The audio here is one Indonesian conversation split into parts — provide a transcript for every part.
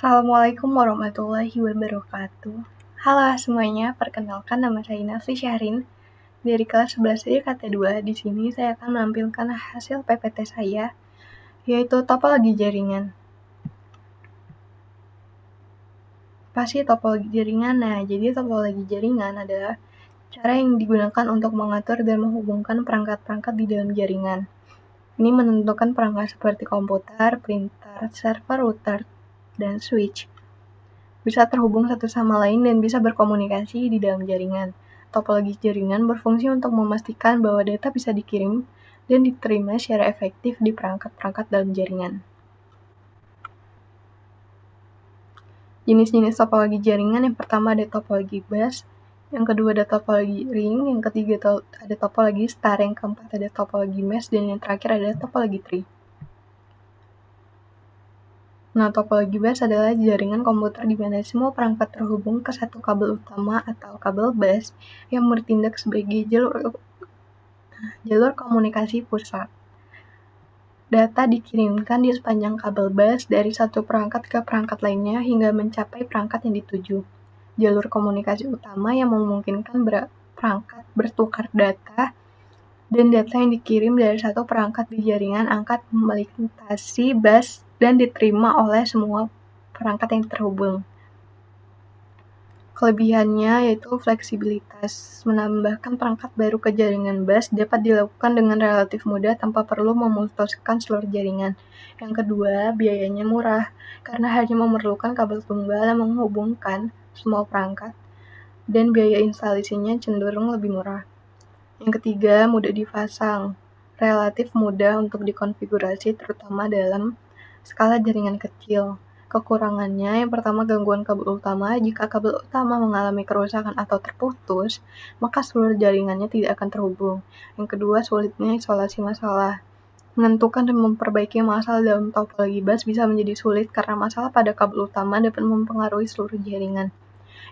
Assalamualaikum warahmatullahi wabarakatuh. Halo semuanya, perkenalkan nama saya Nafri Syahrin dari kelas 11 IKT2. Di sini saya akan menampilkan hasil PPT saya, yaitu topologi jaringan. Apa sih topologi jaringan? Nah, jadi topologi jaringan adalah cara yang digunakan untuk mengatur dan menghubungkan perangkat-perangkat di dalam jaringan. Ini menentukan perangkat seperti komputer, printer, server, router, dan switch bisa terhubung satu sama lain dan bisa berkomunikasi di dalam jaringan. Topologi jaringan berfungsi untuk memastikan bahwa data bisa dikirim dan diterima secara efektif di perangkat-perangkat dalam jaringan. Jenis-jenis topologi jaringan, yang pertama ada topologi bus, yang kedua ada topologi ring, yang ketiga ada topologi star, yang keempat ada topologi mesh, dan yang terakhir ada topologi tree. Nah, topologi bus adalah jaringan komputer di mana semua perangkat terhubung ke satu kabel utama atau kabel bus yang bertindak sebagai jalur komunikasi pusat. Data dikirimkan di sepanjang kabel bus dari satu perangkat ke perangkat lainnya hingga mencapai perangkat yang dituju. Jalur komunikasi utama yang memungkinkan perangkat bertukar data dan data yang dikirim dari satu perangkat di jaringan angkat melintasi bus dan diterima oleh semua perangkat yang terhubung. Kelebihannya yaitu fleksibilitas. Menambahkan perangkat baru ke jaringan bus dapat dilakukan dengan relatif mudah tanpa perlu memutuskan seluruh jaringan. Yang kedua, biayanya murah, karena hanya memerlukan kabel tunggal yang menghubungkan semua perangkat, dan biaya instalasinya cenderung lebih murah. Yang ketiga, mudah dipasang. Relatif mudah untuk dikonfigurasi, terutama dalam skala jaringan kecil. Kekurangannya, yang pertama gangguan kabel utama. Jika kabel utama mengalami kerusakan atau terputus, maka seluruh jaringannya tidak akan terhubung. Yang kedua, sulitnya isolasi masalah. Menentukan dan memperbaiki masalah dalam topologi bus bisa menjadi sulit karena masalah pada kabel utama dapat mempengaruhi seluruh jaringan.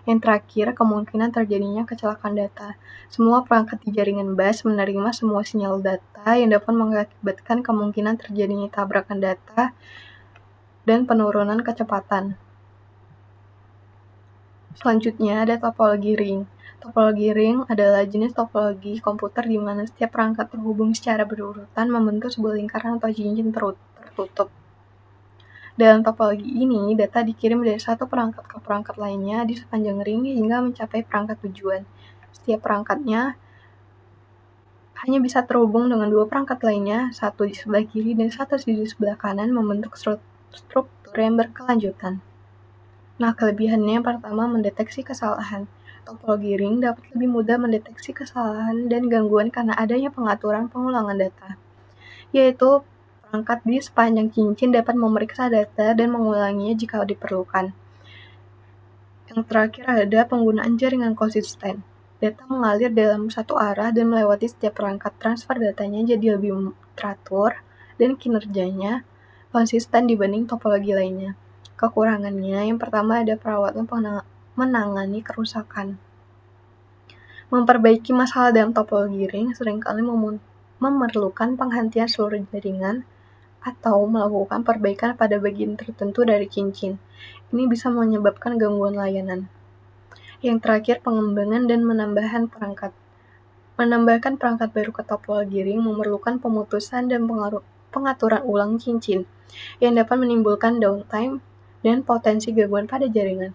Yang terakhir, kemungkinan terjadinya kecelakaan data. Semua perangkat di jaringan bus menerima semua sinyal data yang dapat mengakibatkan kemungkinan terjadinya tabrakan data dan penurunan kecepatan. Selanjutnya ada topologi ring. Topologi ring adalah jenis topologi komputer di mana setiap perangkat terhubung secara berurutan membentuk sebuah lingkaran atau cincin tertutup. Dalam topologi ini, data dikirim dari satu perangkat ke perangkat lainnya di sepanjang ring hingga mencapai perangkat tujuan. Setiap perangkatnya hanya bisa terhubung dengan dua perangkat lainnya, satu di sebelah kiri dan satu di sebelah kanan, membentuk struktur yang berkelanjutan. Nah, kelebihannya yang pertama mendeteksi kesalahan. Topologi ring dapat lebih mudah mendeteksi kesalahan dan gangguan karena adanya pengaturan pengulangan data, yaitu perangkat di sepanjang cincin dapat memeriksa data dan mengulanginya jika diperlukan. Yang terakhir ada penggunaan jaringan konsisten. Data mengalir dalam satu arah dan melewati setiap perangkat. Transfer datanya jadi lebih teratur dan kinerjanya konsisten dibanding topologi lainnya. Kekurangannya, yang pertama ada perawatan menangani kerusakan. Memperbaiki masalah dalam topologi ring seringkali memerlukan penghentian seluruh jaringan atau melakukan perbaikan pada bagian tertentu dari cincin. Ini bisa menyebabkan gangguan layanan. Yang terakhir, pengembangan dan menambahkan perangkat. Menambahkan perangkat baru ke topologi ring memerlukan pemutusan dan pengaturan ulang cincin yang dapat menimbulkan downtime dan potensi gangguan pada jaringan.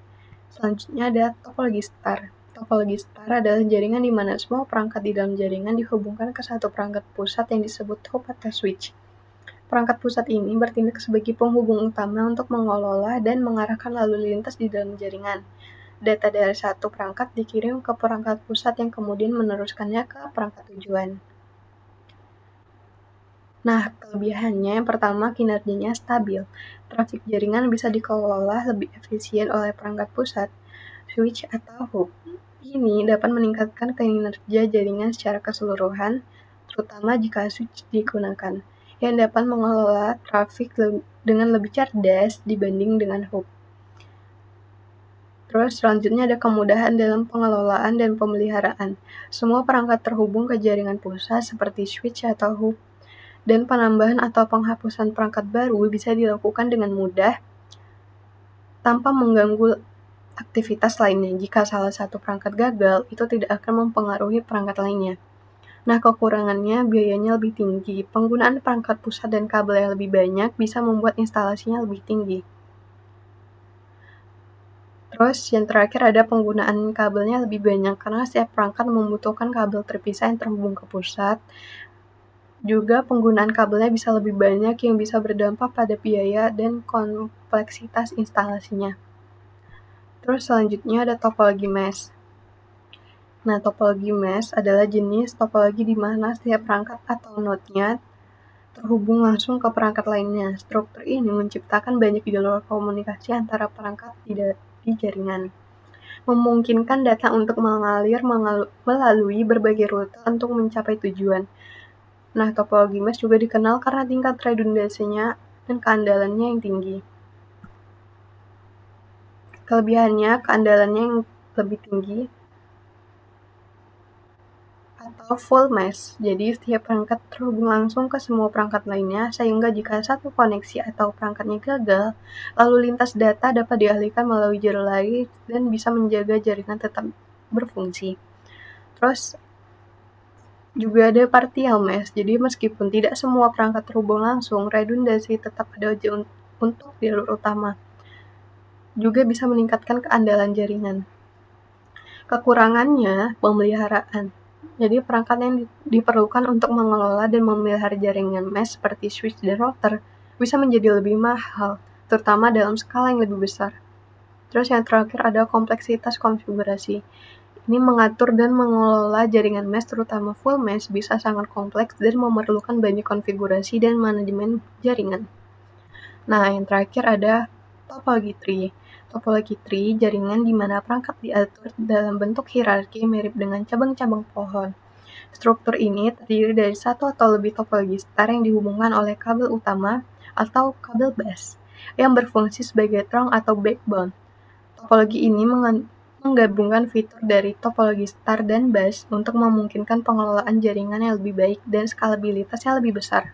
Selanjutnya ada topologi star. Topologi star adalah jaringan di mana semua perangkat di dalam jaringan dihubungkan ke satu perangkat pusat yang disebut hub atau switch. Perangkat pusat ini bertindak sebagai penghubung utama untuk mengelola dan mengarahkan lalu lintas di dalam jaringan. Data dari satu perangkat dikirim ke perangkat pusat yang kemudian meneruskannya ke perangkat tujuan. Nah, kelebihannya yang pertama kinerjanya stabil. Trafik jaringan bisa dikelola lebih efisien oleh perangkat pusat, switch atau hub. Ini dapat meningkatkan kinerja jaringan secara keseluruhan, terutama jika switch digunakan, yang dapat mengelola trafik dengan lebih cerdas dibanding dengan hub. Terus selanjutnya ada kemudahan dalam pengelolaan dan pemeliharaan. Semua perangkat terhubung ke jaringan pusat seperti switch atau hub, dan penambahan atau penghapusan perangkat baru bisa dilakukan dengan mudah tanpa mengganggu aktivitas lainnya. Jika salah satu perangkat gagal, itu tidak akan mempengaruhi perangkat lainnya. Nah, kekurangannya biayanya lebih tinggi. Penggunaan perangkat pusat dan kabel yang lebih banyak bisa membuat instalasinya lebih tinggi. Terus yang terakhir ada penggunaan kabelnya lebih banyak karena setiap perangkat membutuhkan kabel terpisah yang terhubung ke pusat. Juga penggunaan kabelnya bisa lebih banyak yang bisa berdampak pada biaya dan kompleksitas instalasinya. Terus selanjutnya ada topologi mesh. Nah, topologi mesh adalah jenis topologi di mana setiap perangkat atau node-nya terhubung langsung ke perangkat lainnya. Struktur ini menciptakan banyak jalur komunikasi antara perangkat di jaringan, memungkinkan data untuk mengalir melalui berbagai rute untuk mencapai tujuan. Nah, topologi mesh juga dikenal karena tingkat redundansinya dan keandalannya yang tinggi. Kelebihannya, keandalannya yang lebih tinggi, atau full mesh. Jadi, setiap perangkat terhubung langsung ke semua perangkat lainnya, sehingga jika satu koneksi atau perangkatnya gagal, lalu lintas data dapat dialihkan melalui jalur lain dan bisa menjaga jaringan tetap berfungsi. Terus, juga ada partial mesh. Jadi, meskipun tidak semua perangkat terhubung langsung, redundansi tetap ada untuk jalur utama. Juga bisa meningkatkan keandalan jaringan. Kekurangannya, pemeliharaan. Jadi perangkat yang diperlukan untuk mengelola dan memelihara jaringan mesh seperti switch dan router bisa menjadi lebih mahal, terutama dalam skala yang lebih besar. Terus yang terakhir ada kompleksitas konfigurasi. Ini mengatur dan mengelola jaringan mesh, terutama full mesh, bisa sangat kompleks dan memerlukan banyak konfigurasi dan manajemen jaringan. Nah, yang terakhir ada topologi tree. Topologi tree jaringan di mana perangkat diatur dalam bentuk hierarki mirip dengan cabang-cabang pohon. Struktur ini terdiri dari satu atau lebih topologi star yang dihubungkan oleh kabel utama atau kabel bus yang berfungsi sebagai trunk atau backbone. Topologi ini menggabungkan fitur dari topologi star dan bus untuk memungkinkan pengelolaan jaringan yang lebih baik dan skalabilitas yang lebih besar.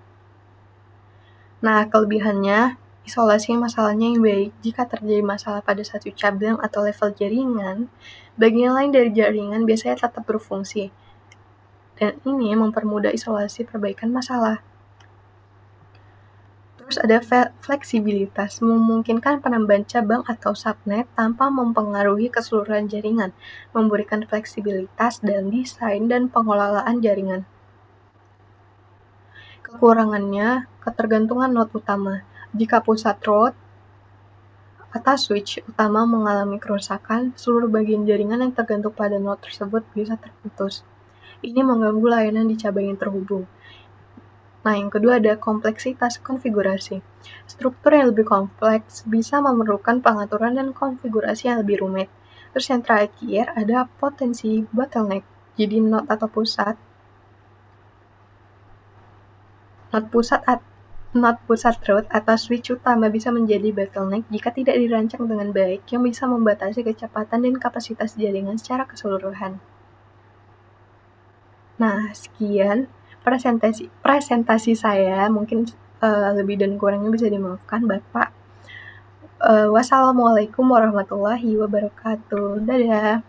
Nah, kelebihannya, isolasi masalahnya yang baik. Jika terjadi masalah pada satu cabang atau level jaringan, bagian lain dari jaringan biasanya tetap berfungsi. Dan ini mempermudah isolasi perbaikan masalah. Terus ada fleksibilitas, memungkinkan penambahan cabang atau subnet tanpa mempengaruhi keseluruhan jaringan, memberikan fleksibilitas dalam desain dan pengelolaan jaringan. Kekurangannya, ketergantungan node utama. Jika pusat root atau switch utama mengalami kerusakan, seluruh bagian jaringan yang tergantung pada node tersebut bisa terputus. Ini mengganggu layanan di cabang yang terhubung. Nah, yang kedua ada kompleksitas konfigurasi. Struktur yang lebih kompleks bisa memerlukan pengaturan dan konfigurasi yang lebih rumit. Terus yang terakhir ada potensi bottleneck. Jadi node pusat root atau switch utama bisa menjadi bottleneck jika tidak dirancang dengan baik, yang bisa membatasi kecepatan dan kapasitas jaringan secara keseluruhan. Nah, sekian presentasi saya, mungkin lebih dan kurangnya bisa dimaafkan Bapak. Wassalamualaikum warahmatullahi wabarakatuh. Dadah.